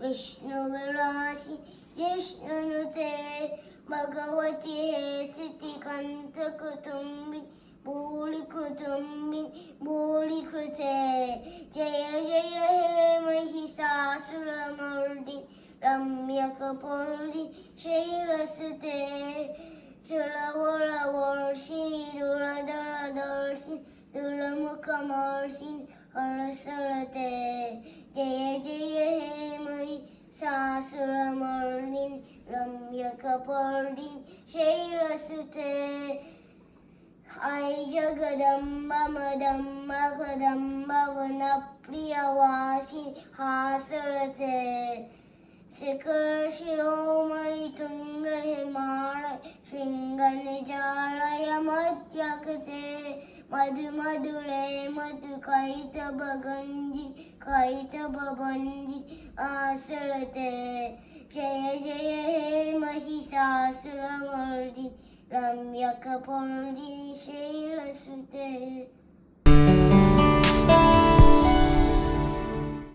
विष्णुविलासी जिष्णुनुते भगवती हे सिद्धिकंठकुटुंबिनी भूलिकृते जय जय हे महिषासुरमर्दिनी रम्यकपर्दिनी शैलसुते सुरवरवर्षिणी दुरधरदर्शिनी दुर्मुखमर्षिणी हरसरते जय जय हे महिषासुरमर्दिनी रम्यकपर्दिनी शैलसुते आई जगदम्बा मदम्बा कदम्बा वनप्रियवासिनी हासरते शिखर शिरोमणि तुंग हिमालय शृंगनिजालय मध्यकते मधु मधुरे मधु कैतभगंजी आसरते जय जय हे महिषासुरमर्दिनी रम्यकपर्दिनी शैलसुते